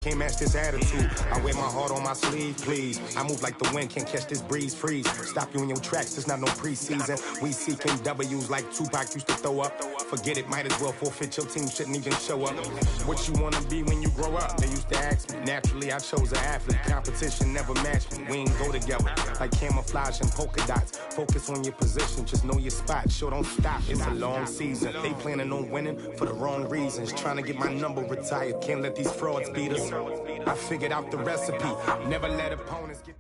Can't match this attitude. I wear my heart on my sleeve, please. I move like the wind, can't catch this breeze, freeze. Stop you in your tracks, it's not no preseason. We seeking W's like Tupac used to throw up. Forget it, might as well forfeit, your team shouldn't even show up. What you wanna be when you grow up? They used to ask me. Naturally, I chose an athlete. Competition never matched me. We ain't go together. Like camouflage and polka dots. Focus on your position, just know your spot. Sure, don't stop, it's a long season. They planning on winning for the wrong reasons. Trying to get my number retired, can't let these frauds beat us. I figured out the recipe. Never let opponents get.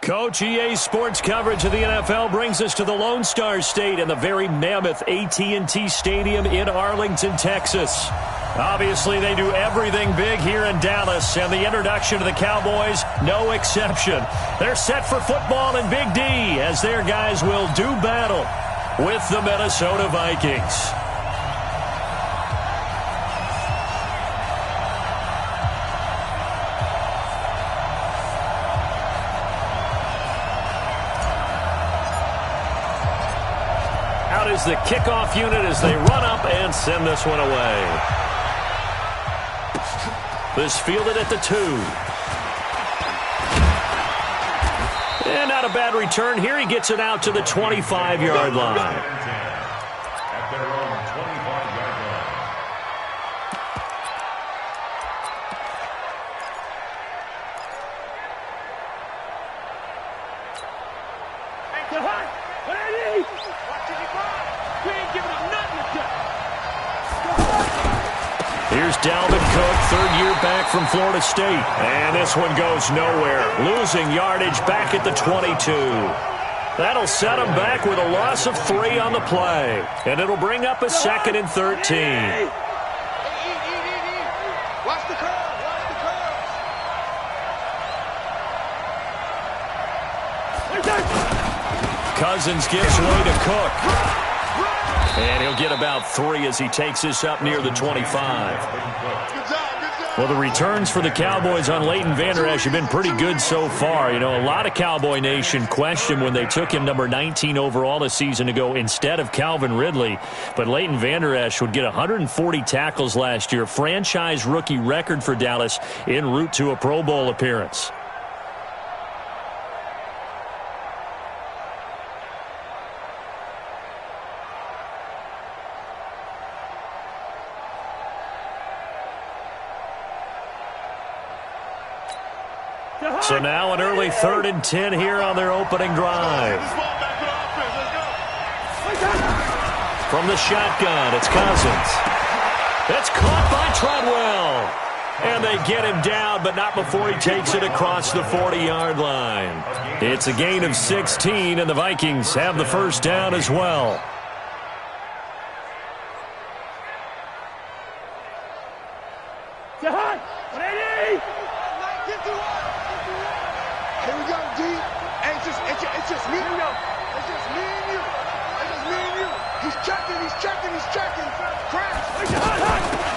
Coach, EA Sports coverage of the NFL brings us to the Lone Star State and the very mammoth AT&T Stadium in Arlington, Texas. Obviously, they do everything big here in Dallas, and the introduction to the Cowboys, no exception. They're set for football in Big D as their guys will do battle with the Minnesota Vikings. Is the kickoff unit as they run up and send this one away. This fielded at the 2. And not a bad return here. He gets it out to the 25-yard line. At their own 25-yard line. Here's Dalvin Cook, third year back from Florida State. And this one goes nowhere. Losing yardage back at the 22. That'll set him back with a loss of 3 on the play. And it'll bring up a 2nd and 13. Watch the curve. Watch the curve. Cousins gives way to Cook. And he'll get about 3 as he takes this up near the 25. Well, the returns for the Cowboys on Leighton Vander Esch have been pretty good so far. You know, a lot of Cowboy Nation questioned when they took him number 19 overall a season ago instead of Calvin Ridley. But Leighton Vander Esch would get 140 tackles last year, franchise rookie record for Dallas en route to a Pro Bowl appearance. So now an early 3rd and 10 here on their opening drive. From the shotgun, it's Cousins. It's caught by Treadwell. And they get him down, but not before he takes it across the 40-yard line. It's a gain of 16, and the Vikings have the first down as well.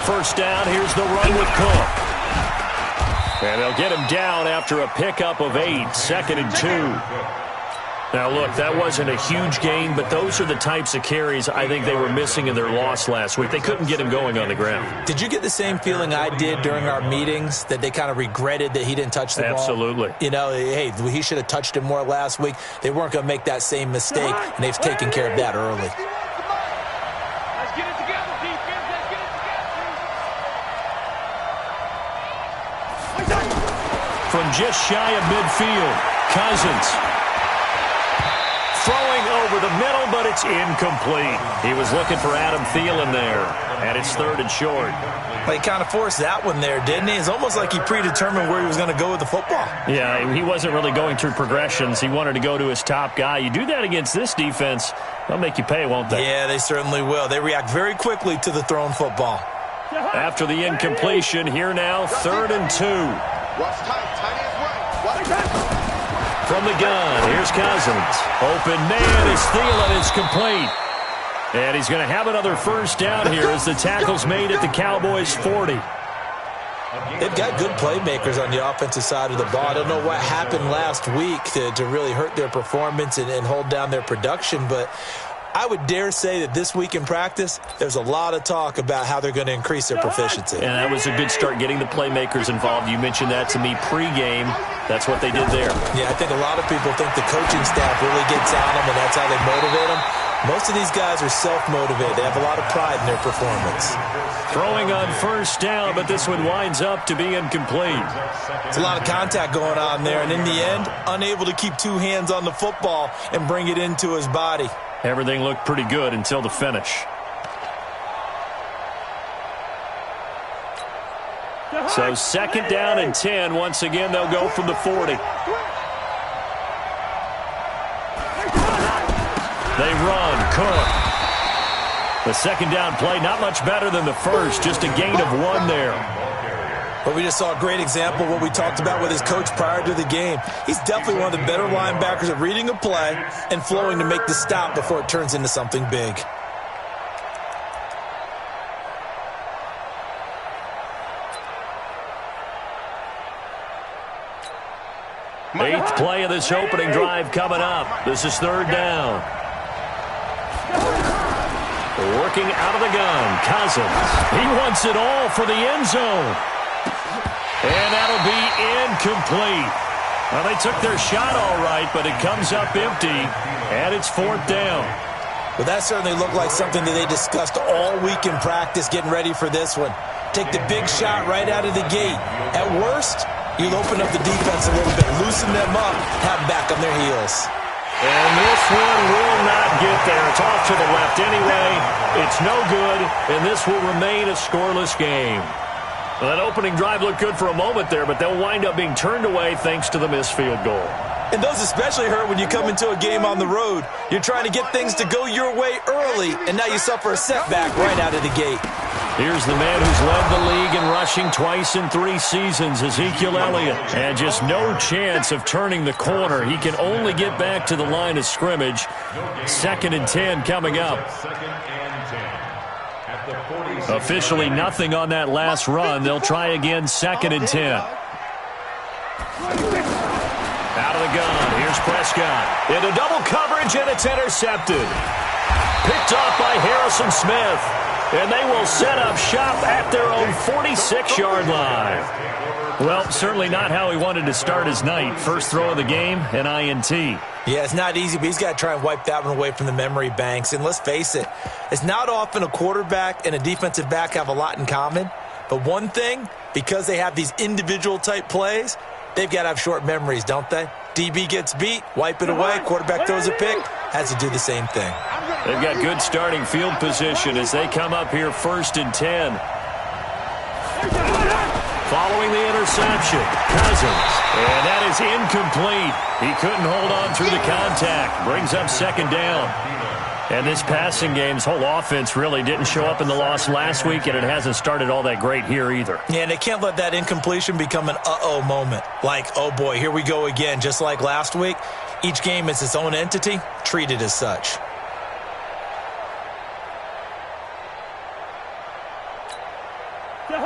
First down, here's the run with Cook. And they'll get him down after a pickup of 8, 2nd and 2. Now, look, that wasn't a huge gain, but those are the types of carries I think they were missing in their loss last week. They couldn't get him going on the ground. Did you get the same feeling I did during our meetings, that they kind of regretted that he didn't touch the ball? Absolutely. You know, hey, he should have touched it more last week. They weren't going to make that same mistake, and they've taken care of that early. From just shy of midfield, Cousins throwing over the middle, but it's incomplete. He was looking for Adam Thielen there, and it's 3rd and short. Well, he kind of forced that one there, didn't he? It's almost like he predetermined where he was going to go with the football. Yeah, he wasn't really going through progressions. He wanted to go to his top guy. You do that against this defense, they'll make you pay, won't they? Yeah, they certainly will. They react very quickly to the thrown football. After the incompletion, here now, 3rd and 2. From the gun, here's Cousins. Open man is Thielen. It's complete. And he's going to have another first down here as the tackle's made at the Cowboys' 40. They've got good playmakers on the offensive side of the ball. I don't know what happened last week to really hurt their performance and hold down their production, but I would dare say that this week in practice, there's a lot of talk about how they're going to increase their proficiency. And that was a good start, getting the playmakers involved. You mentioned that to me pregame. That's what they did there. Yeah, I think a lot of people think the coaching staff really gets on them, and that's how they motivate them. Most of these guys are self-motivated. They have a lot of pride in their performance. Throwing on first down, but this one winds up to be incomplete. It's a lot of contact going on there, and in the end, unable to keep two hands on the football and bring it into his body. Everything looked pretty good until the finish. So 2nd down and 10. Once again, they'll go from the 40. They run. Cook. The 2nd down play, not much better than the first. Just a gain of 1 there. But we just saw a great example of what we talked about with his coach prior to the game. He's definitely one of the better linebackers at reading a play and flowing to make the stop before it turns into something big. Eighth play of this opening drive coming up. This is 3rd down. Working out of the gun, Cousins. He wants it all for the end zone. And that'll be incomplete. Well, they took their shot all right, but it comes up empty, and it's 4th down. Well, that certainly looked like something that they discussed all week in practice getting ready for this one. Take the big shot right out of the gate. At worst, you'll open up the defense a little bit, loosen them up, have them back on their heels. And this one will not get there. It's off to the left anyway. It's no good, and this will remain a scoreless game. Well, that opening drive looked good for a moment there, but they'll wind up being turned away thanks to the missed field goal. And those especially hurt when you come into a game on the road. You're trying to get things to go your way early, and now you suffer a setback right out of the gate. Here's the man who's led the league in rushing twice in 3 seasons, Ezekiel Elliott. And just no chance of turning the corner. He can only get back to the line of scrimmage. 2nd and 10 coming up. Officially nothing on that last run. They'll try again, 2nd and 10. Out of the gun. Here's Prescott. Into double coverage, and it's intercepted. Picked off by Harrison Smith. And they will set up shop at their own 46-yard line. Well, certainly not how he wanted to start his night. First throw of the game, an INT. Yeah, it's not easy, but he's got to try and wipe that one away from the memory banks. And let's face it, it's not often a quarterback and a defensive back have a lot in common. But one thing, because they have these individual-type plays, they've got to have short memories, don't they? DB gets beat, wipe it away, quarterback throws a pick, has to do the same thing. They've got good starting field position as they come up here 1st and 10. Following the interception, Cousins. And that is incomplete. He couldn't hold on through the contact. Brings up 2nd down. And this passing game's whole offense really didn't show up in the loss last week, and it hasn't started all that great here either. Yeah, and they can't let that incompletion become an uh-oh moment. Like, oh boy, here we go again. Just like last week, each game is its own entity, treated as such.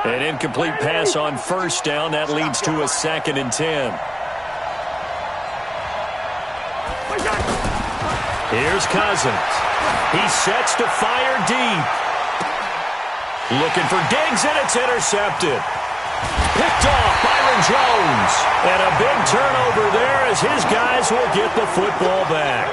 An incomplete pass on 1st down. That leads to a 2nd and 10. Here's Cousins. He sets to fire deep. Looking for Diggs, and it's intercepted. Picked off Byron Jones. And a big turnover there as his guys will get the football back.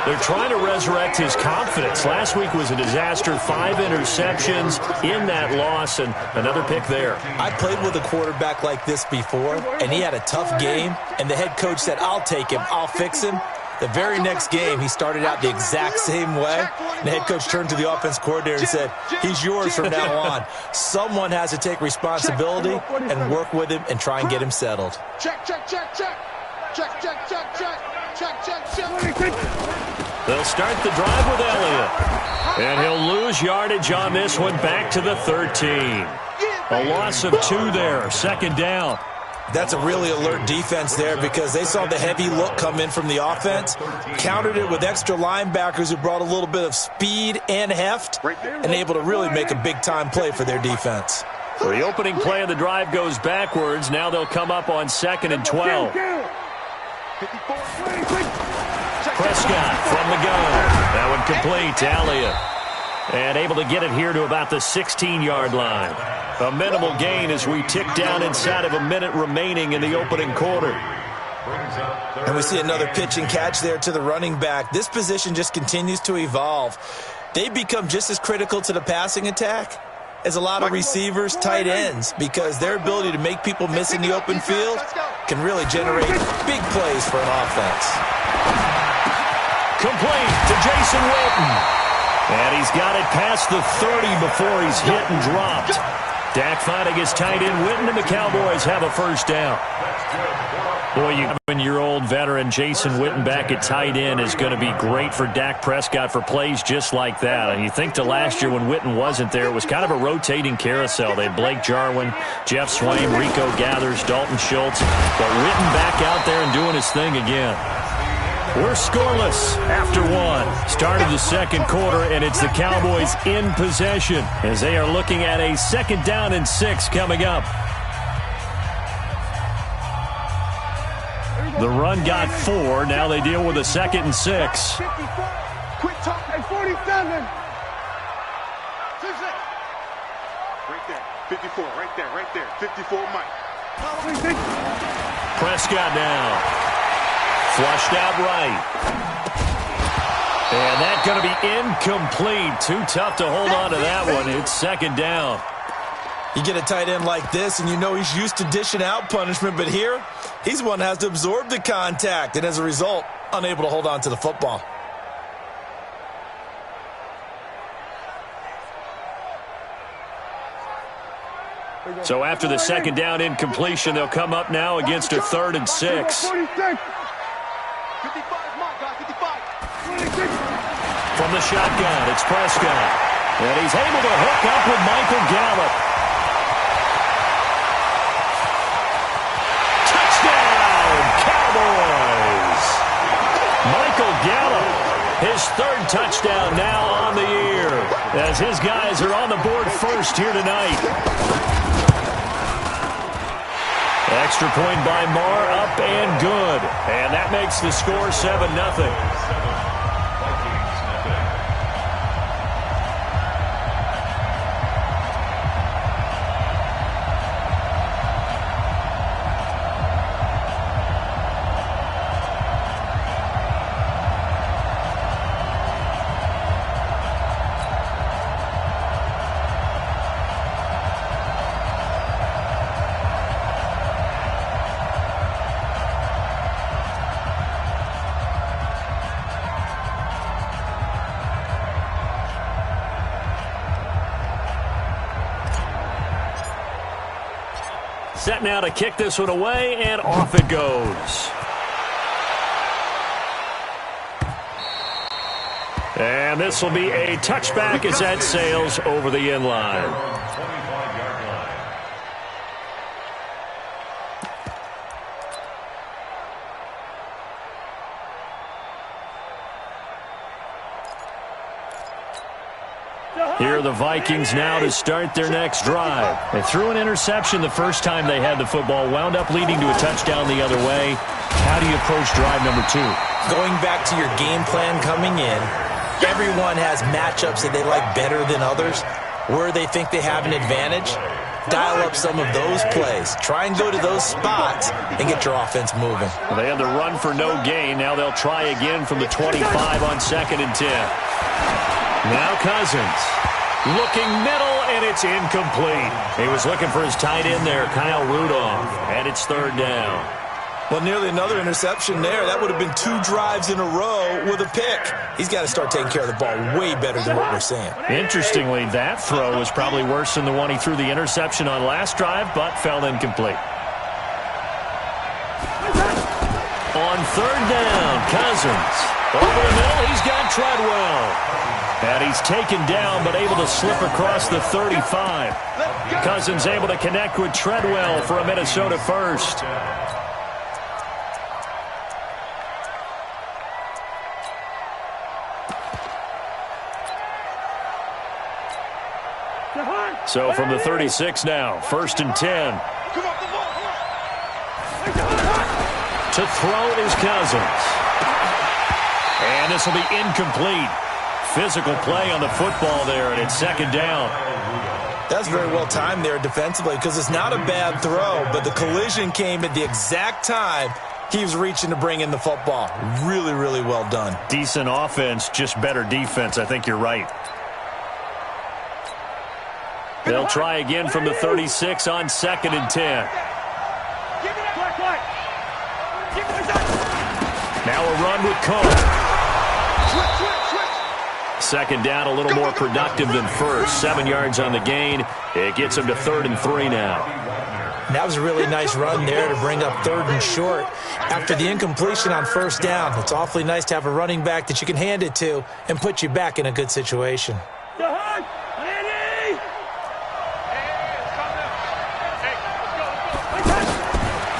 They're trying to resurrect his confidence. Last week was a disaster. 5 interceptions in that loss, and another pick there. I played with a quarterback like this before, and he had a tough game, and the head coach said, I'll take him, I'll fix him. The very next game, he started out the exact same way. And the head coach turned to the offense coordinator and said, he's yours from now on. Someone has to take responsibility and work with him and try and get him settled. Check, check, check, check. Check, check, check, check. Check, check, check. They'll start the drive with Elliott. And he'll lose yardage on this one, back to the 13. A loss of 2 there, 2nd down. That's a really alert defense there because they saw the heavy look come in from the offense, countered it with extra linebackers who brought a little bit of speed and heft, and able to really make a big-time play for their defense. So the opening play of the drive goes backwards. Now they'll come up on 2nd and 12. Prescott from the gun. That one complete to Elliott. And able to get it here to about the 16-yard line. A minimal gain as we tick down inside of a minute remaining in the opening quarter. And we see another pitch and catch there to the running back. This position just continues to evolve. They become just as critical to the passing attack as a lot of receivers, tight ends, because their ability to make people miss in the open field can really generate big plays for an offense. Complete to Jason Witten. And he's got it past the 30 before he's hit and dropped. Dak finding his tight end Witten, and the Cowboys have a first down. Boy, you 7-year-old veteran Jason Witten back at tight end is going to be great for Dak Prescott for plays just like that. And you think to last year when Witten wasn't there, it was kind of a rotating carousel. They had Blake Jarwin, Jeff Swaim, Rico Gathers, Dalton Schultz. But Witten back out there and doing his thing again. We're scoreless after one. Start of the second quarter, and it's the Cowboys in possession as they are looking at a 2nd down and 6 coming up. The run got 4. Now they deal with a 2nd and 6. Quick talk at 47. Right there. 54. Right there. 54, Mike. Prescott now. Flushed out right. And that's going to be incomplete. Too tough to hold on to that one. It's 2nd down. You get a tight end like this, and you know he's used to dishing out punishment, but here, he's one that has to absorb the contact, and as a result, unable to hold on to the football. So after the 2nd down incompletion, they'll come up now against a 3rd and 6. From the shotgun, it's Prescott. And he's able to hook up with Michael Gallup. Touchdown, Cowboys! Michael Gallup, his 3rd touchdown now on the year, as his guys are on the board first here tonight. Extra point by Marr, up and good. And that makes the score 7-0. Set now to kick this one away, and off it goes. And this will be a touchback as that sails over the end line. Here are the Vikings now to start their next drive. They threw an interception the first time they had the football, wound up leading to a touchdown the other way. How do you approach drive number 2? Going back to your game plan coming in, everyone has matchups that they like better than others. Where they think they have an advantage, dial up some of those plays. Try and go to those spots and get your offense moving. Well, they had the run for no gain. Now they'll try again from the 25 on 2nd and 10. Now Cousins, looking middle, and it's incomplete. He was looking for his tight end there, Kyle Rudolph, and it's 3rd down. Well, nearly another interception there. That would have been 2 drives in a row with a pick. He's got to start taking care of the ball way better than what we're seeing. Interestingly, that throw was probably worse than the one he threw the interception on last drive, but fell incomplete. On 3rd down, Cousins. Over the middle, he's got Treadwell. And he's taken down, but able to slip across the 35. Cousins able to connect with Treadwell for a Minnesota first. So from the 36 now, 1st and 10. To throw is Cousins. And this will be incomplete. Physical play on the football there, and it's second down. That's very well timed there defensively because it's not a bad throw, but the collision came at the exact time he was reaching to bring in the football. Really, really well done. Decent offense, just better defense. I think you're right. They'll try again from the 36 on 2nd and 10. Now a run with Cook. Second down, a little more productive than first. 7 yards on the gain. It gets him to 3rd and 3 now. And that was a really nice run there to bring up 3rd and short. After the incompletion on 1st down, it's awfully nice to have a running back that you can hand it to and put you back in a good situation.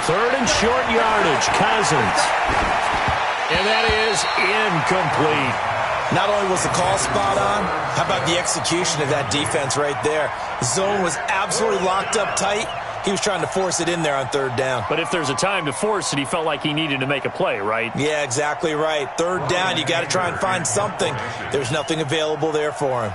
3rd and short yardage, Cousins. And that is incomplete. Not only was the call spot on, how about the execution of that defense right there? The zone was absolutely locked up tight. He was trying to force it in there on 3rd down. But if there's a time to force it, he felt like he needed to make a play, right? Yeah, exactly right. 3rd down, you got to try and find something. There's nothing available there for him.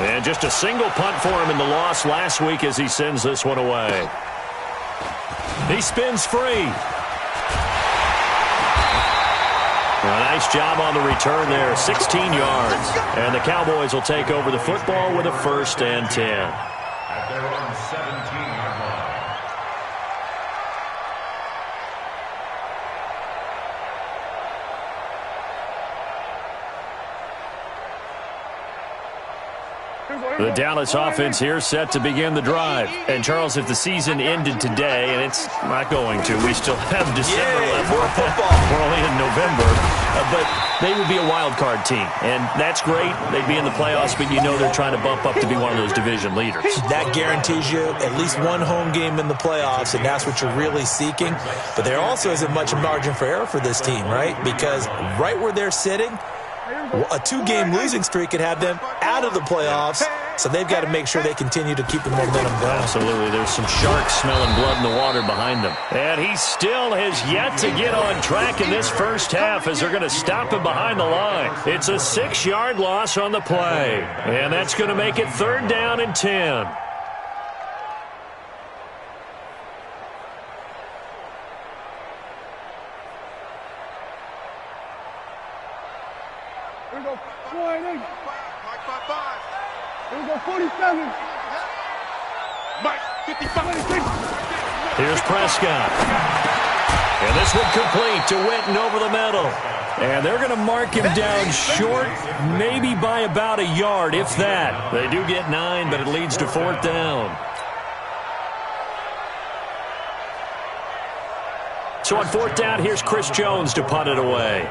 And just a single punt for him in the loss last week as he sends this one away. He spins free. A nice job on the return there, 16 yards. And the Cowboys will take over the football with a 1st and 10. At their own 17-yard line. The Dallas offense here set to begin the drive. And, Charles, if the season ended today, and it's not going to, we still have December left. More football. We're only in November. But they would be a wild card team. And that's great. They'd be in the playoffs, but you know they're trying to bump up to be one of those division leaders. That guarantees you at least one home game in the playoffs, and that's what you're really seeking. But there also isn't much margin for error for this team, right? Because right where they're sitting, a 2-game losing streak could have them out of the playoffs, so they've got to make sure they continue to keep the momentum going. Absolutely. There's some sharks smelling blood in the water behind them. And he still has yet to get on track in this first half as they're going to stop him behind the line. It's a 6-yard loss on the play, and that's going to make it 3rd down and 10. Here we go, 4-8. Mike 5-5. Here we go, 47. Mike 55. Here's Prescott. And this one complete to Witten over the middle. And they're going to mark him down short, maybe by about a yard, if that. They do get 9, but it leads to 4th down. So on 4th down, here's Chris Jones to punt it away.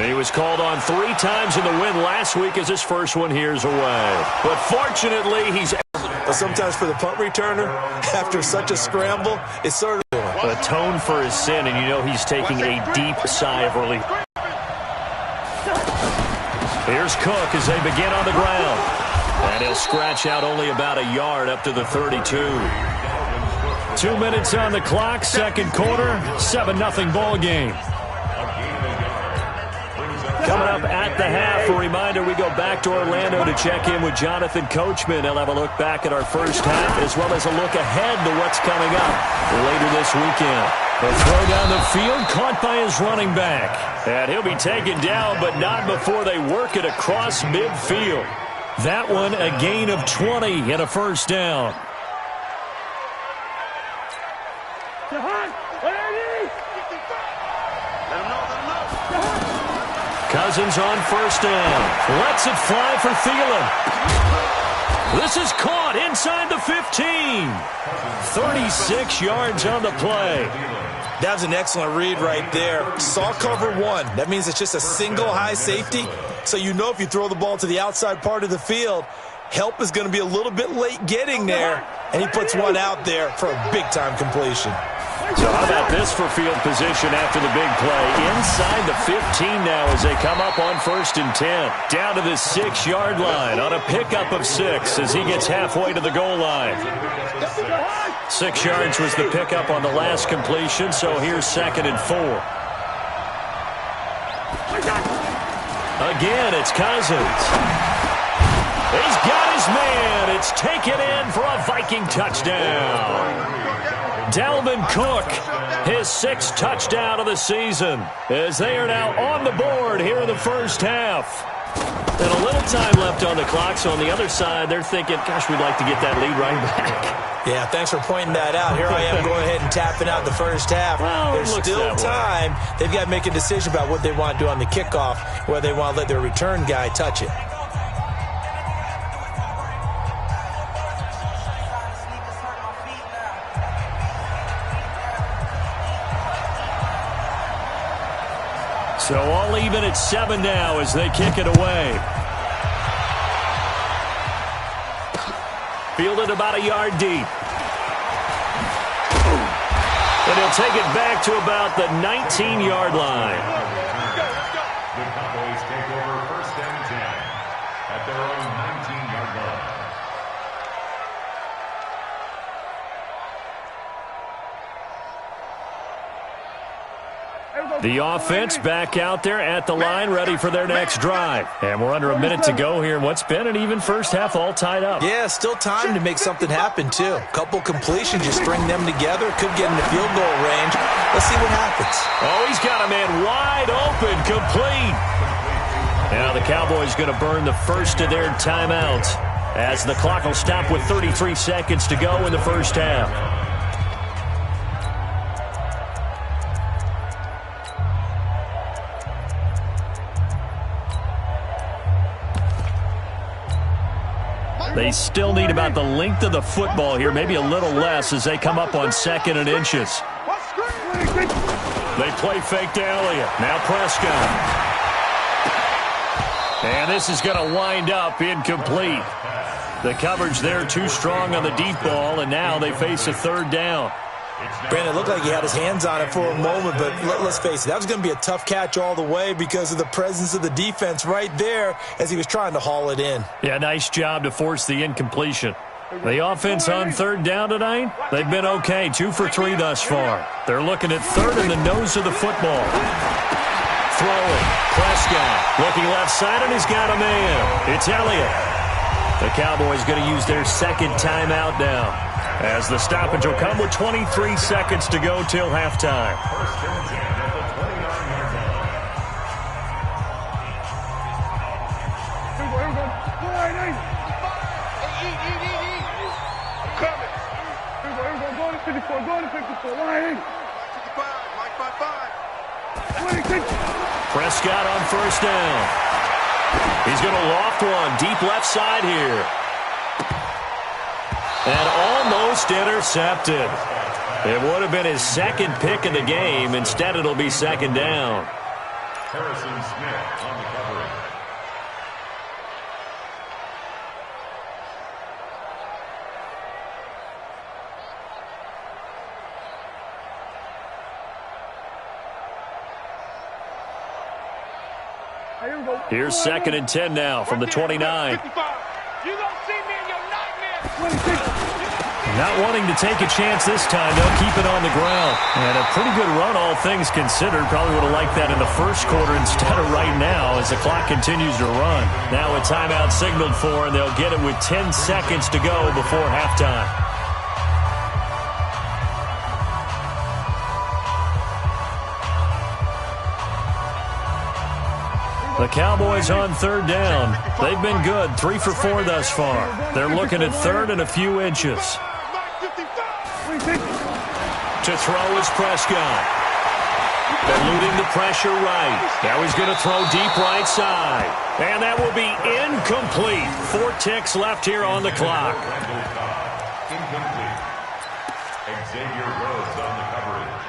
He was called on 3 times in the win last week as his first one here's away. But fortunately, he's... But sometimes for the punt returner, after such a scramble, it's sort of... atone for his sin, and you know he's taking a deep sigh of relief. Here's Cook as they begin on the ground. And he'll scratch out only about a yard up to the 32. 2 minutes on the clock, second quarter, 7-0 ball game. Coming up at the half, a reminder, we go back to Orlando to check in with Jonathan Coachman. He'll have a look back at our first half as well as a look ahead to what's coming up later this weekend. A throw down the field, caught by his running back. And he'll be taken down, but not before they work it across midfield. That one, a gain of 20 and a first down. Cousins on first down. Lets it fly for Thielen. This is caught inside the 15. 36 yards on the play. That was an excellent read right there. Saw cover one. That means it's just a single high safety. So you know if you throw the ball to the outside part of the field, help is going to be a little bit late getting there. And he puts one out there for a big-time completion. So how about this for field position after the big play? Inside the 15 now as they come up on 1st and 10. Down to the 6-yard line on a pickup of 6 as he gets halfway to the goal line. 6 yards was the pickup on the last completion, so here's 2nd and 4. Again, it's Cousins. He's got his man. It's taken in for a Viking touchdown. Dalvin Cook, his 6th touchdown of the season, as they are now on the board here in the first half. And a little time left on the clock, so on the other side, they're thinking, gosh, we'd like to get that lead right back. Yeah, thanks for pointing that out. Here I am going ahead and tapping out the first half. Well, there's still time. They've got to make a decision about what they want to do on the kickoff, whether they want to let their return guy touch it. So all even at 7 now as they kick it away. Fielded about a yard deep. And he'll take it back to about the 19-yard line. The Cowboys take over 1st and 10 at their own 19-yard line. The offense back out there at the line, ready for their next drive. And we're under a minute to go here in what's been an even first half, all tied up. Yeah, still time to make something happen, too. A couple completions, just string them together. Could get in the field goal range. Let's see what happens. Oh, he's got a man wide open, complete. Now the Cowboys going to burn the first of their timeouts as the clock will stop with 33 seconds to go in the first half. They still need about the length of the football here, maybe a little less as they come up on 2nd and inches. They play fake to Elliott. Now Prescott. And this is going to wind up incomplete. The coverage there too strong on the deep ball, and now they face a 3rd down. Brandon, it looked like he had his hands on it for a moment, but let's face it, that was going to be a tough catch all the way because of the presence of the defense right there as he was trying to haul it in. Yeah, nice job to force the incompletion. The offense on 3rd down tonight, they've been okay, 2 for 3 thus far. They're looking at 3rd in the nose of the football. Throwing, Prescott looking left side, and he's got a man. It's Elliott. The Cowboys going to use their 2nd timeout now, as the stoppage will come with 23 seconds to go till halftime. 1st and 10 at the 29-yard line. I'm coming. Go to 54, go to 54. Line. 55, Mike 55. Prescott on 1st down. He's going to loft one deep left side here. And almost intercepted. It would have been his 2nd pick of the game. Instead, it'll be 2nd down. Harrison Smith on the coverage. Here's 2nd and 10 now from the 29. You gonna see me in your nightmares. Not wanting to take a chance this time. They'll keep it on the ground. And a pretty good run, all things considered. Probably would have liked that in the first quarter instead of right now as the clock continues to run. Now a timeout signaled for, and they'll get it with 10 seconds to go before halftime. The Cowboys on 3rd down. They've been good, 3 for 4 thus far. They're looking at 3rd and a few inches. To throw is Prescott. Eluding the pressure right. Now he's going to throw deep right side. And that will be incomplete. 4 ticks left here on the clock. Incomplete. Xavier Rhodes on the coverage.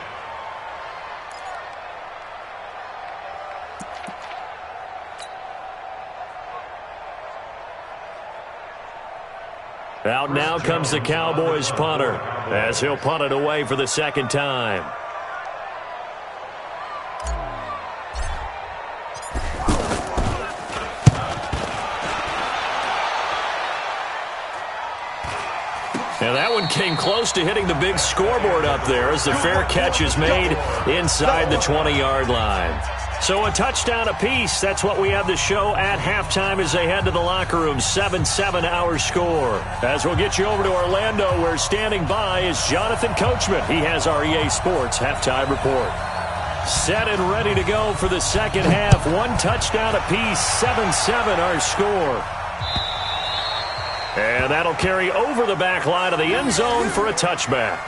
Out now comes the Cowboys punter as he'll punt it away for the second time. And that one came close to hitting the big scoreboard up there as the fair catch is made inside the 20-yard line. So a touchdown apiece. That's what we have to show at halftime as they head to the locker room. 7-7 our score. As we'll get you over to Orlando, where standing by is Jonathan Coachman. He has our EA Sports halftime report. Set and ready to go for the second half. 1 touchdown apiece. 7-7 our score. And that'll carry over the back line of the end zone for a touchback.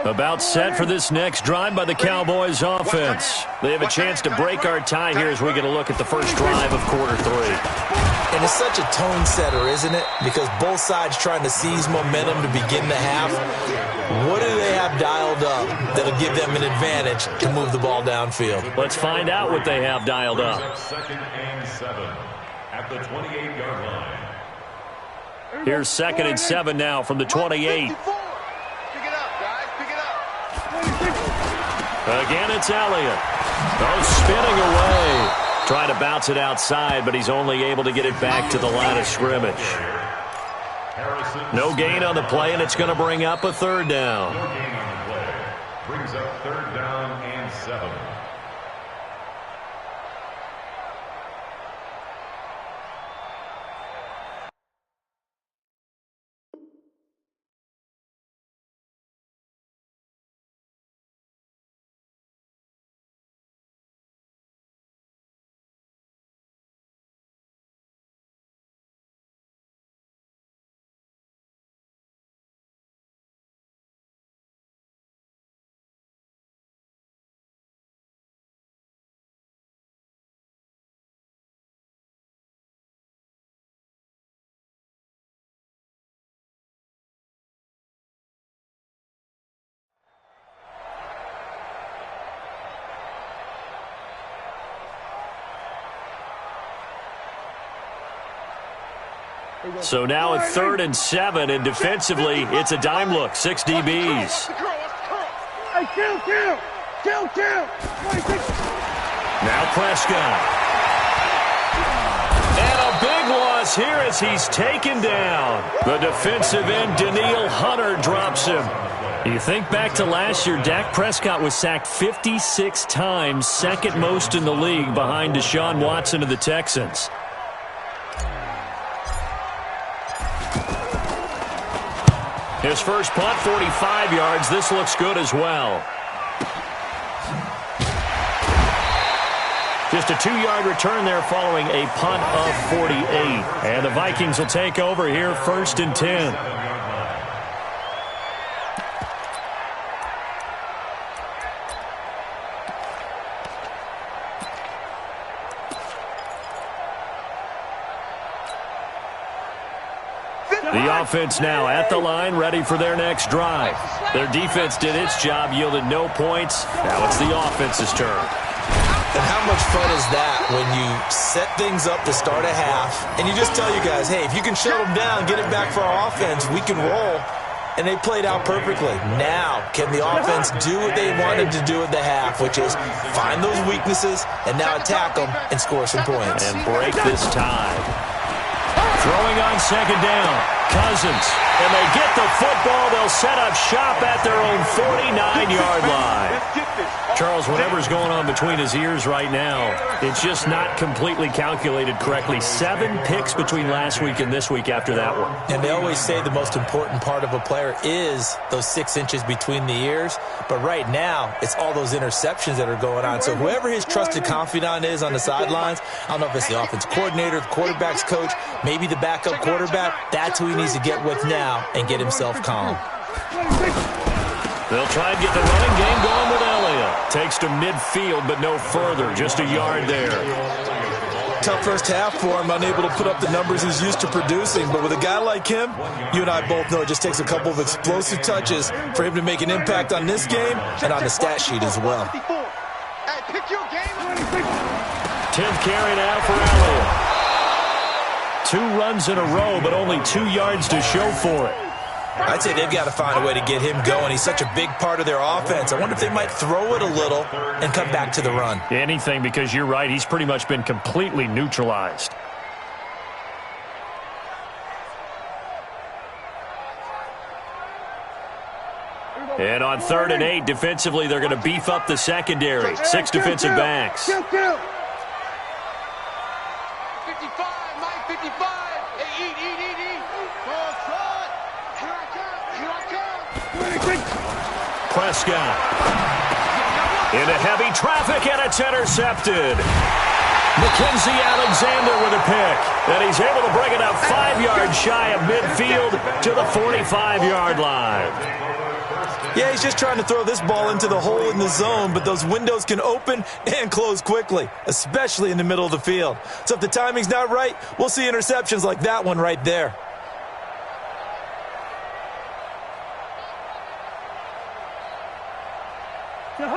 About set for this next drive by the Cowboys offense. They have a chance to break our tie here as we get a look at the first drive of quarter 3. And it's such a tone setter, isn't it? Because both sides trying to seize momentum to begin the half. What do they have dialed up that'll give them an advantage to move the ball downfield? Let's find out what they have dialed up. 2nd and 7 at the 28-yard line. Here's 2nd and 7 now from the 28. Again, it's Elliott. Oh, spinning away. Trying to bounce it outside, but he's only able to get it back to the line of scrimmage. No gain on the play, and it's going to bring up a 3rd down. No gain on the play. Brings up 3rd down and 7. So now it's 3rd and 7, and defensively, it's a dime look. 6 DBs. Hey, kill! Now Prescott. And a big loss here as he's taken down. The defensive end, Daniil Hunter, drops him. You think back to last year, Dak Prescott was sacked 56 times, 2nd most in the league behind Deshaun Watson of the Texans. His first punt, 45 yards. This looks good as well. Just a 2-yard return there following a punt of 48. And the Vikings will take over here, 1st and 10. The offense now at the line, ready for their next drive. Their defense did its job, yielded no points. Now it's the offense's turn. And how much fun is that when you set things up to start a half, and you just tell you guys, hey, if you can shut them down, get it back for our offense, we can roll. And they played out perfectly. Now, can the offense do what they wanted to do at the half, which is find those weaknesses and now attack them and score some points. And break this tie. Throwing on 2nd down, Cousins. And they get the football. They'll set up shop at their own 49-yard line. Charles, whatever's going on between his ears right now, it's just not completely calculated correctly. 7 picks between last week and this week after that one. And they always say the most important part of a player is those 6 inches between the ears. But right now, it's all those interceptions that are going on. So whoever his trusted confidant is on the sidelines, I don't know if it's the offense coordinator, the quarterback's coach, maybe the backup quarterback, that's who he needs to get with now and get himself calm. They'll try and get the running game going with Elliott. Takes to midfield, but no further. Just a yard there. Tough first half for him, unable to put up the numbers he's used to producing. But with a guy like him, you and I both know it just takes a couple of explosive touches for him to make an impact on this game and on the stat sheet as well. 10th carry now for Elliott. 2 runs in a row, but only 2 yards to show for it. I'd say they've got to find a way to get him going. He's such a big part of their offense. I wonder if they might throw it a little and come back to the run. Anything, because you're right. He's pretty much been completely neutralized. And on 3rd and 8, defensively, they're going to beef up the secondary. 6 defensive backs. 55, Mike, 55. Eat. Prescott into heavy traffic, and it's intercepted. Mackenzie Alexander with a pick, and he's able to bring it up 5 yards shy of midfield to the 45-yard line. Yeah, he's just trying to throw this ball into the hole in the zone, but those windows can open and close quickly, especially in the middle of the field. So if the timing's not right, we'll see interceptions like that one right there.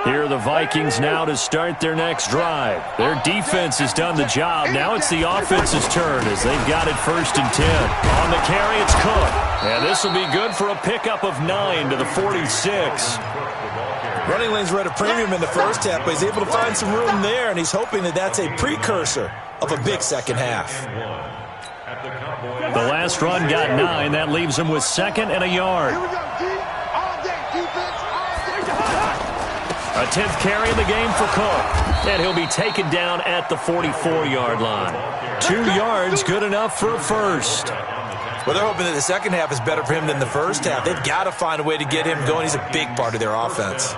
Here are the Vikings now to start their next drive. Their defense has done the job. Now it's the offense's turn as they've got it 1st and 10. On the carry, it's Cook. And this will be good for a pickup of 9 to the 46. Running lanes were at a premium in the first half, but he's able to find some room there, and he's hoping that that's a precursor of a big second half. The last run got 9. That leaves him with 2nd and a yard. A 10th carry in the game for Cook. And he'll be taken down at the 44-yard line. 2 yards, good enough for a first. Well, they're hoping that the second half is better for him than the first half. They've got to find a way to get him going. He's a big part of their offense.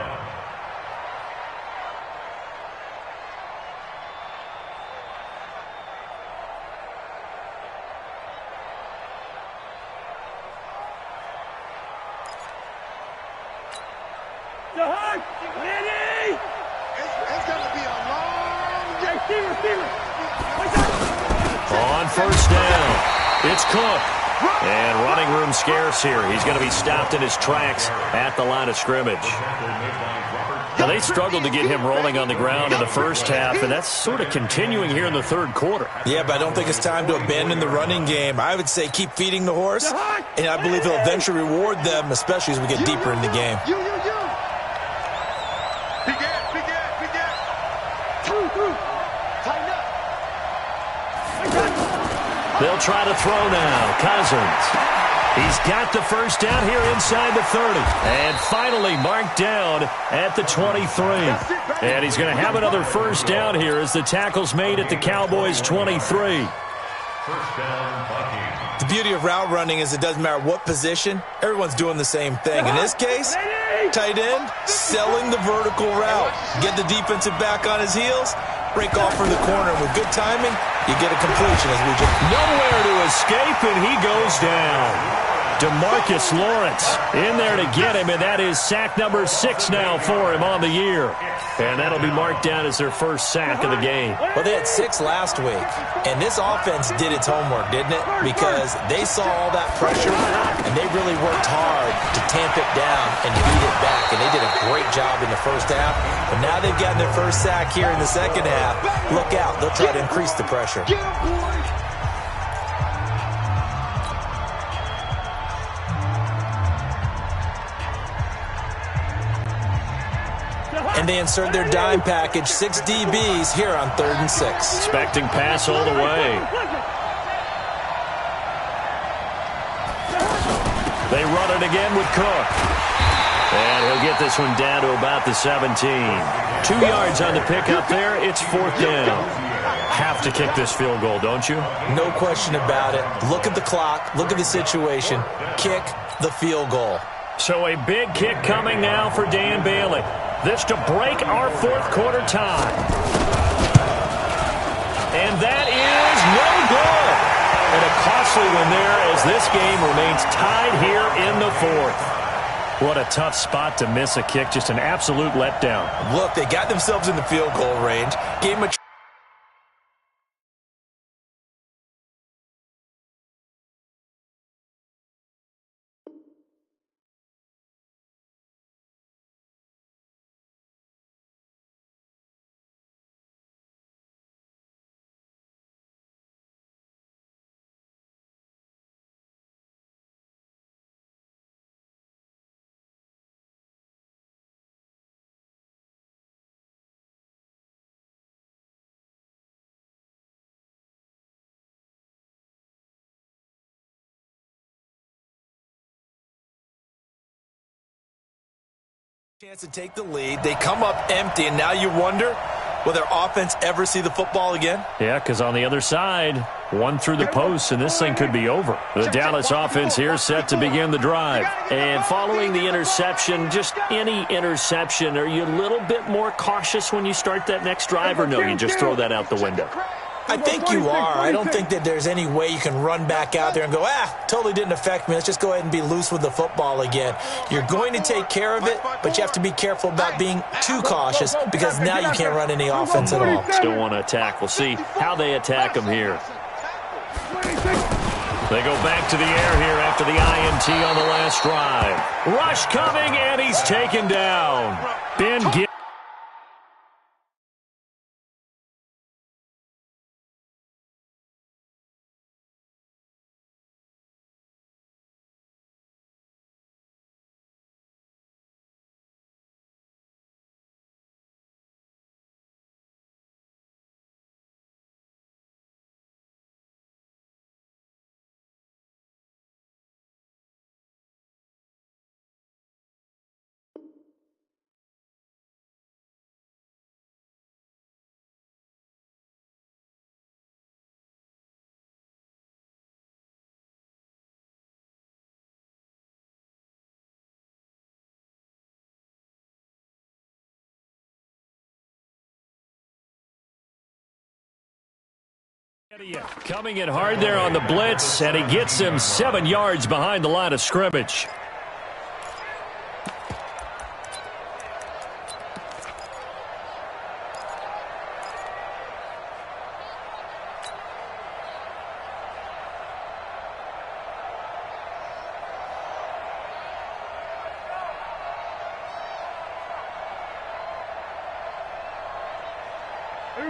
On 1st down, it's Cook. And running room scarce here. He's going to be stopped in his tracks at the line of scrimmage. Now, they struggled to get him rolling on the ground in the first half, and that's sort of continuing here in the 3rd quarter. Yeah, but I don't think it's time to abandon the running game. I would say keep feeding the horse, and I believe he'll eventually reward them, especially as we get deeper in the game. They'll try to throw now. Cousins. He's got the first down here inside the 30. And finally marked down at the 23. And he's going to have another first down here as the tackle's made at the Cowboys' 23. The beauty of route running is it doesn't matter what position, everyone's doing the same thing. In this case, tight end, selling the vertical route. Get the defensive back on his heels, break off from the corner. And with good timing, you get a completion as we just... Nowhere to escape, and he goes down. DeMarcus Lawrence in there to get him, and that is sack number 6 now for him on the year. And that'll be marked down as their first sack of the game. Well, they had 6 last week, and this offense did its homework, didn't it? Because they saw all that pressure, and they really worked hard to tamp it down and beat it back, and they did a great job in the first half. But now they've gotten their first sack here in the second half. Look out. They'll try to increase the pressure. And they insert their dime package, 6 DBs here on 3rd and 6. Expecting pass all the way. They run it again with Cook. And he'll get this one down to about the 17. 2 yards on the pickup there. It's 4th down. Have to kick this field goal, don't you? No question about it. Look at the clock. Look at the situation. Kick the field goal. So a big kick coming now for Dan Bailey. This to break our 4th quarter tie. And that is no good. And a costly one there as this game remains tied here in the 4th. What a tough spot to miss a kick. Just an absolute letdown. Look, they got themselves in the field goal range. Gave them a chance to take the lead. They come up empty, and now you wonder, will their offense ever see the football again? Yeah, because on the other side, one through the post, and this thing could be over. The Dallas offense here set to begin the drive. And following the interception, just any interception, are you a little bit more cautious when you start that next drive, or no, you just throw that out the window? I think you are. I don't think that there's any way you can run back out there and go, totally didn't affect me. Let's just go ahead and be loose with the football again. You're going to take care of it, but you have to be careful about being too cautious because now you can't run any offense at all. Still want to attack. We'll see how they attack them here. They go back to the air here after the INT on the last drive. Rush coming, and he's taken down. Ben Gibbs. Coming in hard there on the blitz, and he gets him 7 yards behind the line of scrimmage.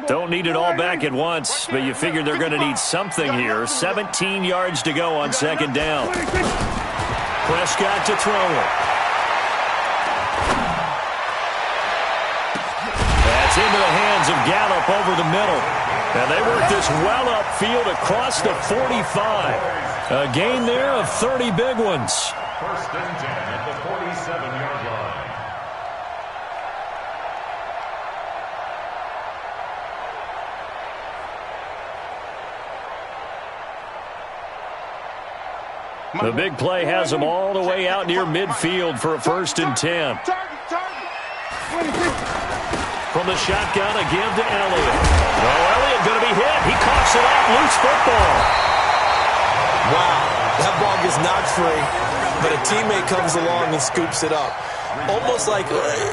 Don't need it all back at once, but you figure they're going to need something here. 17 yards to go on 2nd down. Prescott to throw it. That's into the hands of Gallup over the middle. And they work this well upfield across the 45. A gain there of 30 big ones. 1st and 10 at the 47-yard line. The big play has them all the way out near midfield for a 1st and 10. From the shotgun, a give to Elliott. Oh, Elliott going to be hit. He coughs it up. Loose football. Wow, that ball gets knocked free, but a teammate comes along and scoops it up.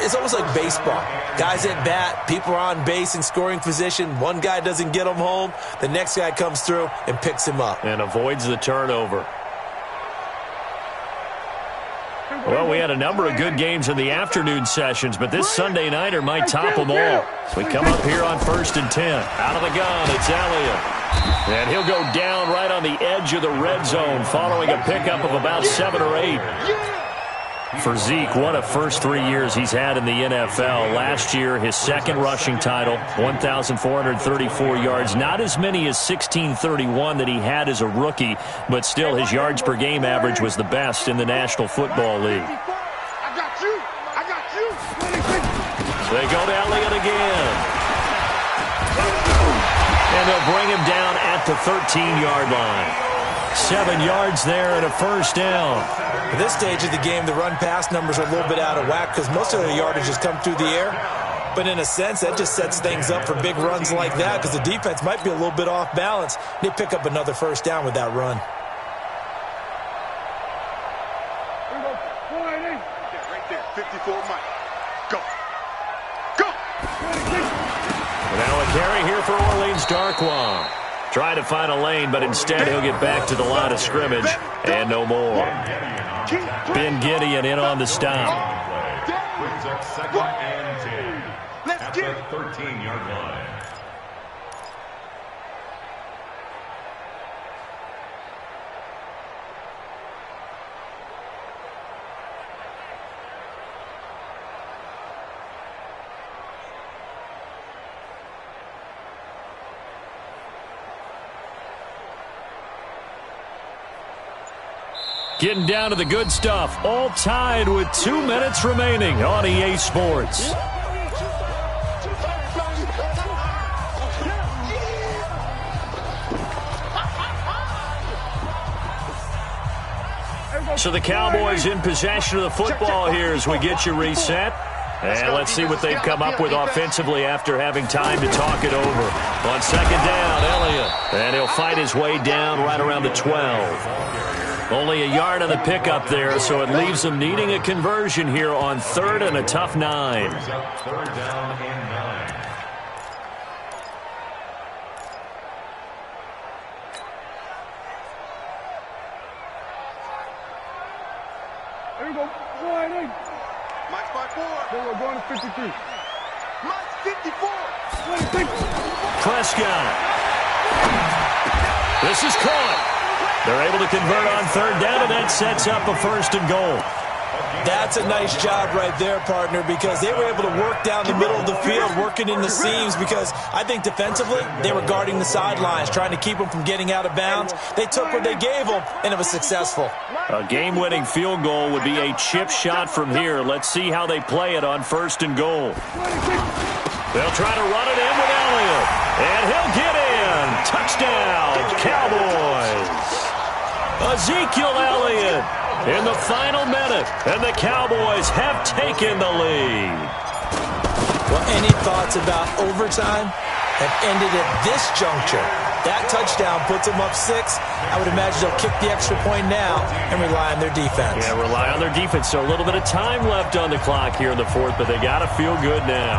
It's almost like baseball. Guys at bat, people are on base in scoring position. One guy doesn't get him home. The next guy comes through and picks him up. And avoids the turnover. Well, we had a number of good games in the afternoon sessions, but this Sunday nighter might top them all. So we come up here on 1st and 10. Out of the gun, it's Elliott. And he'll go down right on the edge of the red zone following a pickup of about 7 or 8. For Zeke, what a first 3 years he's had in the NFL. Last year, his 2nd rushing title, 1,434 yards. Not as many as 1,631 that he had as a rookie, but still his yards per game average was the best in the National Football League. I got you. They go to Elliott again. And they'll bring him down at the 13-yard line. 7 yards there and a first down. At this stage of the game, the run-pass numbers are a little bit out of whack because most of their yardage has come through the air. But in a sense, that just sets things up for big runs like that because the defense might be a little bit off balance. They pick up another first down with that run. Right there, 54 Mike. Go. Go. Now a carry here for Orleans Darkwa. Trying to find a lane, but instead he'll get back to the line of scrimmage and no more. Ben Gideon in on the stop. Brings up 2nd and 10 at the 13-yard line. Getting down to the good stuff. All tied with 2 minutes remaining on EA Sports. So the Cowboys in possession of the football here as we get you reset. And let's see what they've come up with offensively after having time to talk it over. On 2nd down, Elliott. And he'll fight his way down right around the 12. Only a yard on the pickup there, so it leaves them needing a conversion here on 3rd and a tough 9. 3rd down and 9. There we go. Mike's by 4. Then we're going to 53. Mike's 54. 26. Prescott. This is caught. They're able to convert on 3rd down, and that sets up a 1st and goal. That's a nice job right there, partner, because they were able to work down the middle of the field, working in the seams, because I think defensively they were guarding the sidelines, trying to keep them from getting out of bounds. They took what they gave them, and it was successful. A game-winning field goal would be a chip shot from here. Let's see how they play it on 1st and goal. They'll try to run it in with Elliott, and he'll get in. Touchdown, Cowboys. Ezekiel Elliott in the final minute, and the Cowboys have taken the lead. Well, any thoughts about overtime have ended at this juncture. That touchdown puts them up 6. I would imagine they'll kick the extra point now and rely on their defense. Yeah, rely on their defense. So a little bit of time left on the clock here in the 4th, but they got to feel good now.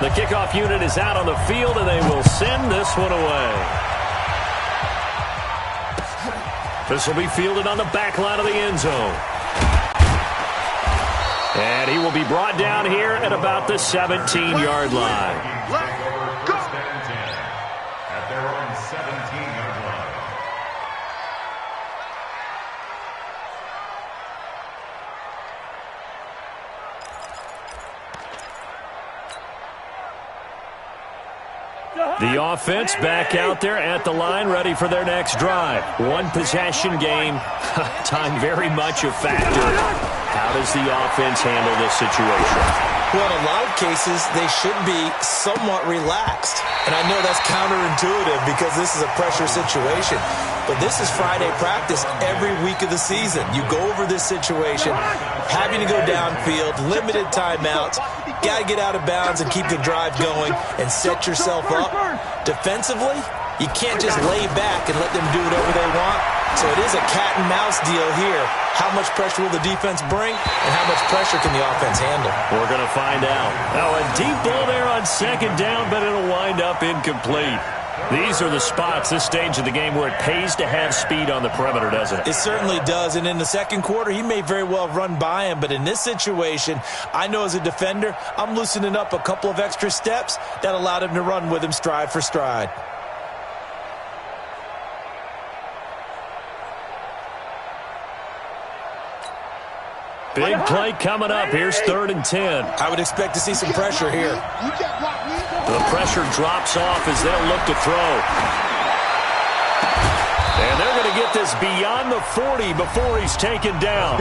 The kickoff unit is out on the field, and they will send this one away. This will be fielded on the back line of the end zone. And he will be brought down here at about the 17-yard line. First and 10 at their own 17-yard line. The offense back out there at the line, ready for their next drive. One possession game. Time very much a factor. How does the offense handle this situation? Well, in a lot of cases, they should be somewhat relaxed. And I know that's counterintuitive because this is a pressure situation. But this is Friday practice every week of the season. You go over this situation, having to go downfield, limited timeouts, got to get out of bounds and keep the drive going and set yourself up. Defensively, you can't just lay back and let them do whatever they want. So it is a cat and mouse deal here. How much pressure will the defense bring, and how much pressure can the offense handle? We're going to find out. Now a deep ball there on 2nd down, but it'll wind up incomplete. These are the spots, this stage of the game, where it pays to have speed on the perimeter, doesn't it? It certainly does, and in the 2nd quarter, he may very well run by him, but in this situation, I know as a defender, I'm loosening up a couple of extra steps that allowed him to run with him stride for stride. Big play coming up. Here's 3rd and 10. I would expect to see some pressure here. The pressure drops off as they'll look to throw. And they're going to get this beyond the 40 before he's taken down.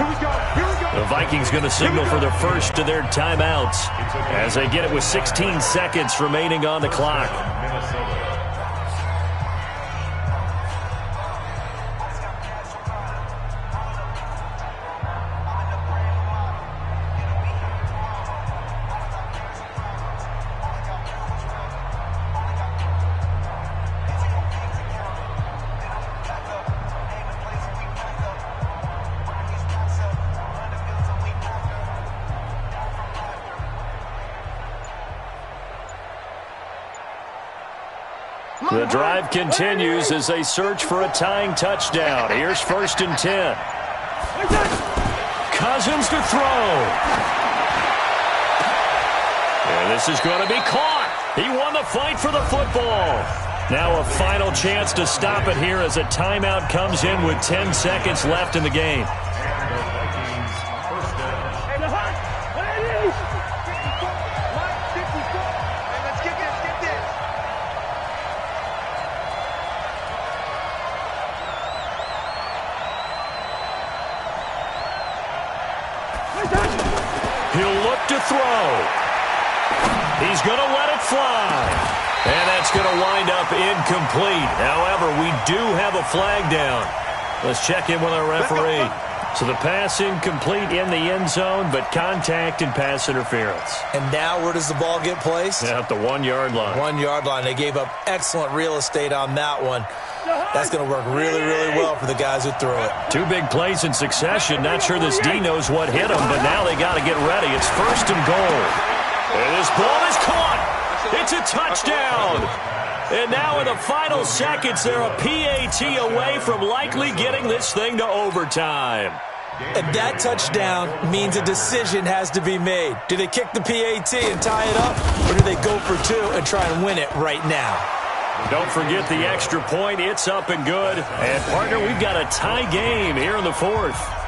The Vikings going to signal for the first of their timeouts as they get it with 16 seconds remaining on the clock. The drive continues as they search for a tying touchdown. Here's 1st and 10. Cousins to throw. And this is going to be caught. He won the fight for the football. Now a final chance to stop it here as a timeout comes in with 10 seconds left in the game. He'll look to throw. He's going to let it fly. And that's going to wind up incomplete. However, we do have a flag down. Let's check in with our referee. So the pass incomplete in the end zone, but contact and pass interference. And now where does the ball get placed? At the 1-yard line. 1-yard line. They gave up excellent real estate on that one. That's going to work really, really well for the guys who threw it. 2 big plays in succession. Not sure this D knows what hit them, but now they got to get ready. It's 1st and goal. And this ball is caught. It's a touchdown. And now in the final seconds, they're a PAT away from likely getting this thing to overtime. And that touchdown means a decision has to be made. Do they kick the PAT and tie it up, or do they go for 2 and try and win it right now? Don't forget the extra point. It's up and good. And, partner, we've got a tie game here in the 4th.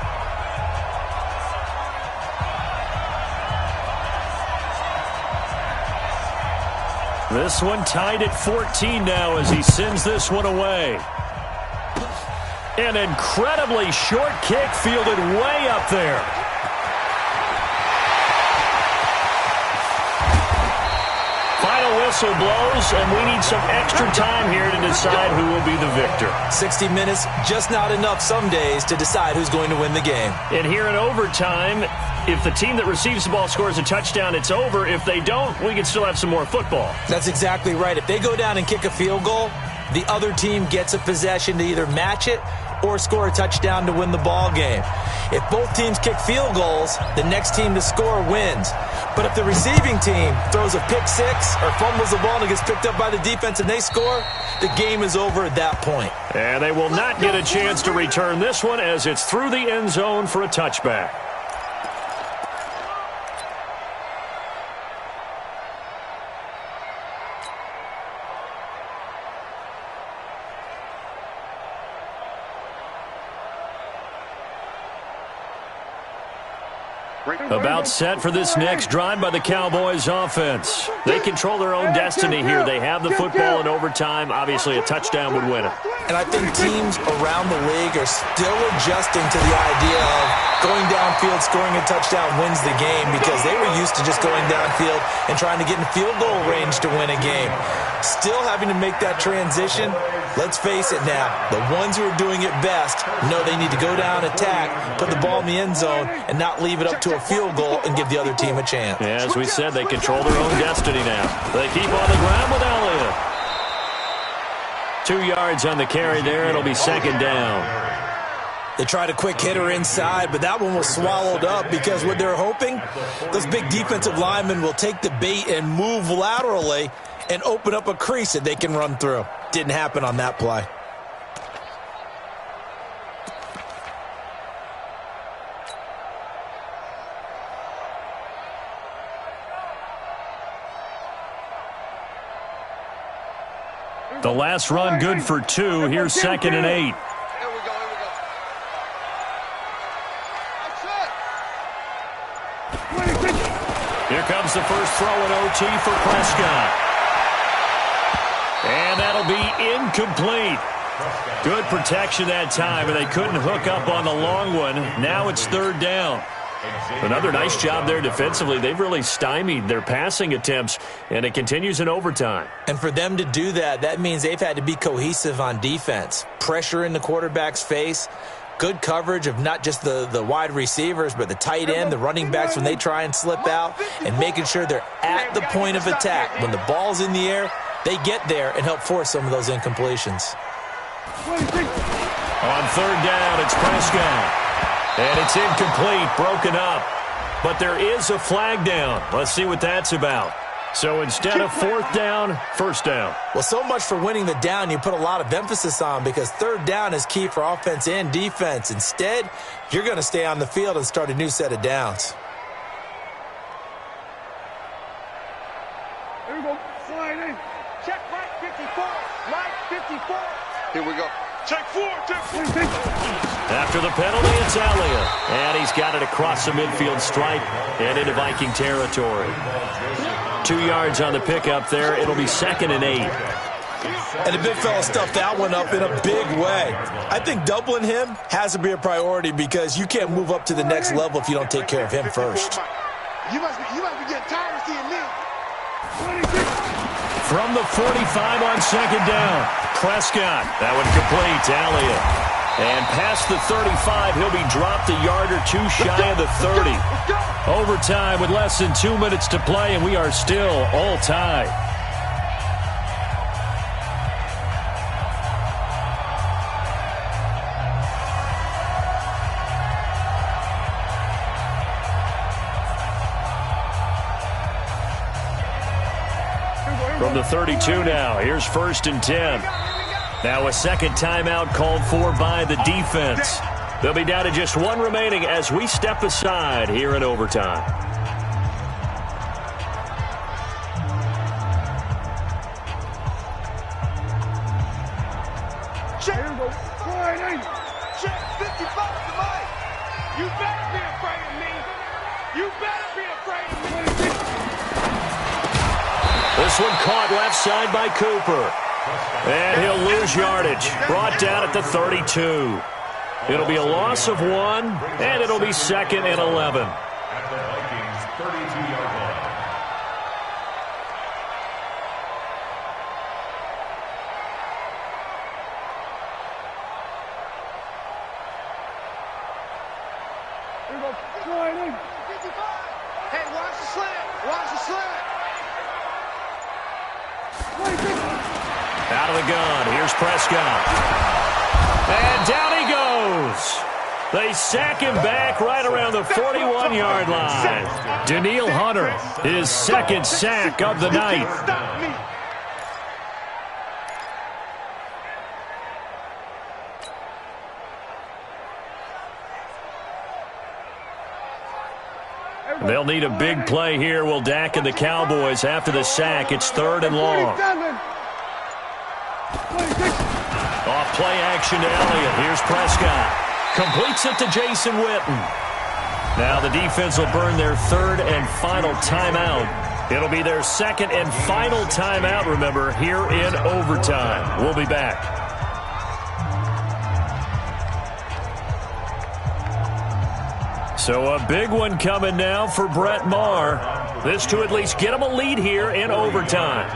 This one tied at 14 now as he sends this one away. An incredibly short kick fielded way up there. Final whistle blows, and we need some extra time here to decide who will be the victor. 60 minutes, just not enough some days to decide who's going to win the game. And here in overtime, if the team that receives the ball scores a touchdown, it's over. If they don't, we can still have some more football. That's exactly right. If they go down and kick a field goal, the other team gets a possession to either match it or score a touchdown to win the ball game. If both teams kick field goals, the next team to score wins. But if the receiving team throws a pick 6 or fumbles the ball and it gets picked up by the defense and they score, the game is over at that point. And they will not get a chance to return this one as it's through the end zone for a touchback. About set for this next drive by the Cowboys offense. They control their own destiny here. They have the football in overtime. Obviously, a touchdown would win it. And I think teams around the league are still adjusting to the idea of going downfield, scoring a touchdown wins the game because they were used to just going downfield and trying to get in field goal range to win a game. Still having to make that transition. Let's face it now, the ones who are doing it best know they need to go down, attack, put the ball in the end zone, and not leave it up to a field goal and give the other team a chance. Yeah, as we said, they control their own destiny now. They keep on the ground with Elliott. 2 yards on the carry there. It'll be 2nd down. They tried a quick hitter inside, but that one was swallowed up because what they're hoping, those big defensive linemen will take the bait and move laterally and open up a crease that they can run through. Didn't happen on that play. The last run good for 2. Here's 2nd and 8. Here comes the first throw in OT for Prescott. And that'll be incomplete. Good protection that time, and they couldn't hook up on the long one. Now it's third down. Another nice job there defensively. They've really stymied their passing attempts, and it continues in overtime. And for them to do that, that means they've had to be cohesive on defense. Pressure in the quarterback's face. Good coverage of not just the wide receivers, but the tight end, the running backs when they try and slip out, and making sure they're at the point of attack. When the ball's in the air, they get there and help force some of those incompletions. On third down, it's Prescott. And it's incomplete, broken up. But there is a flag down. Let's see what that's about. So instead of fourth down, first down. Well, so much for winning the down you put a lot of emphasis on, because third down is key for offense and defense. Instead, you're going to stay on the field and start a new set of downs. Here we go. Slide in. Check Mike 54. Mike 54. Here we go. Check four. Check four. After the penalty, it's Elliott. And he's got it across the midfield stripe and into Viking territory. 2 yards on the pickup there. It'll be 2nd and 8. And the big fella stuffed that one up in a big way. I think doubling him has to be a priority, because you can't move up to the next level if you don't take care of him first. You must be getting tired of seeing me. From the 45 on second down, Prescott. That one complete to Elliott. And past the 35, he'll be dropped a yard or two shy of the 30. Overtime with less than 2 minutes to play, and we are still all tied. From the 32 now, here's 1st and 10. Now a second timeout called for by the defense. They'll be down to just one remaining as we step aside here in overtime. Check. Here we go. Check 55 to Mike. You better be afraid of me. You better be afraid of me. This one caught left side by Cooper. And he'll lose yardage. Brought down at the 32. It'll be a loss of 1, and it'll be 2nd and 11. At the Vikings' 32-yard line. Here we go. Slide in. 55. Hey, watch the slant. Watch the slant. Out of the gun, here's Prescott. And down he goes. They sack him back right around the 41-yard line. Daniil Hunter, his 2nd sack of the night. They'll need a big play here. Will Dak and the Cowboys after the sack. It's 3rd and long. Off play action to Elliott. Here's Prescott. Completes it to Jason Witten. Now the defense will burn their 3rd and final timeout. It'll be their 2nd and final timeout, remember, here in overtime. We'll be back. So a big one coming now for Brett Maher. This to at least get him a lead here in overtime.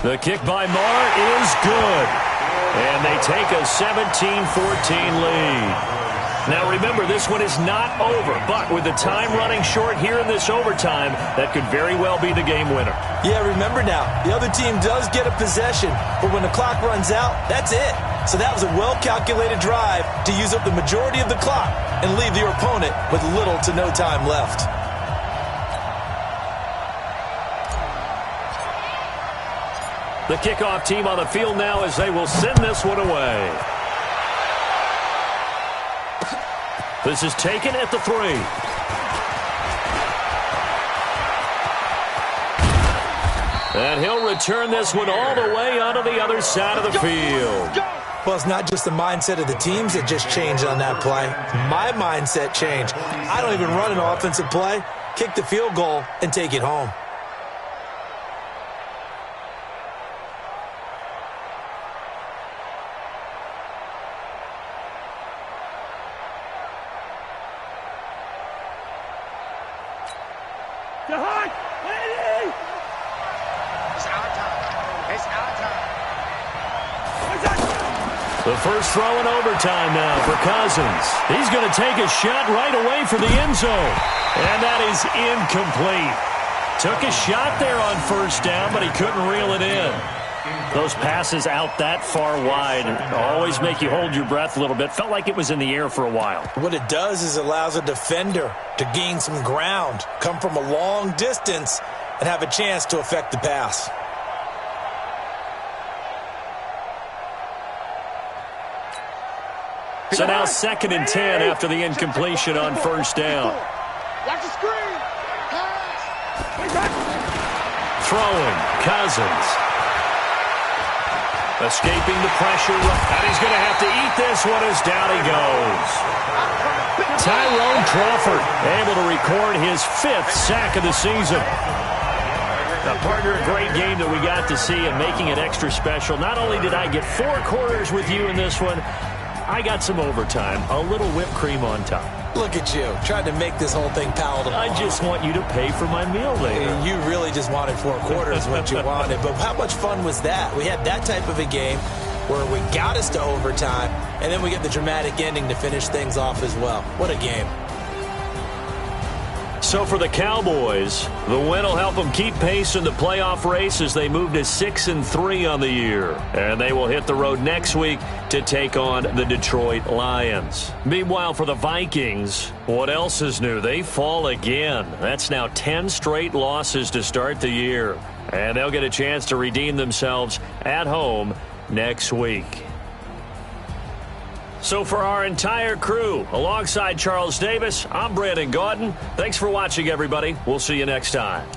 The kick by Maher is good. And they take a 17-14 lead. Now remember, this one is not over, but with the time running short here in this overtime, that could very well be the game winner. Yeah, remember now, the other team does get a possession, but when the clock runs out, that's it. So that was a well-calculated drive to use up the majority of the clock and leave your opponent with little to no time left. The kickoff team on the field now as they will send this one away. This is taken at the 3. And he'll return this one all the way onto the other side of the field. Well, it's not just the mindset of the teams that just changed on that play. My mindset changed. I don't even run an offensive play, kick the field goal, and take it home. The first throw in overtime now for Cousins. He's going to take a shot right away for the end zone. And that is incomplete. Took a shot there on first down, but he couldn't reel it in. Those passes out that far wide always make you hold your breath a little bit. Felt like it was in the air for a while. What it does is it allows a defender to gain some ground, come from a long distance, and have a chance to affect the pass. So now 2nd and 10 after the incompletion on first down. Watch the screen. Throwing, Cousins. Escaping the pressure, and he's going to have to eat this one as down he goes. Tyrone Crawford able to record his 5th sack of the season. Now, partner, a great game that we got to see and making it extra special. Not only did I get 4 quarters with you in this one, I got some overtime, a little whipped cream on top. Look at you, trying to make this whole thing palatable. I just want you to pay for my meal later. You really just wanted 4 quarters, what you wanted. But how much fun was that? We had that type of a game where we got us to overtime, and then we get the dramatic ending to finish things off as well. What a game. So for the Cowboys, the win will help them keep pace in the playoff race as they move to 6-3 on the year. And they will hit the road next week to take on the Detroit Lions. Meanwhile, for the Vikings, what else is new? They fall again. That's now 10 straight losses to start the year. And they'll get a chance to redeem themselves at home next week. So for our entire crew, alongside Charles Davis, I'm Brandon Gaudin. Thanks for watching, everybody. We'll see you next time.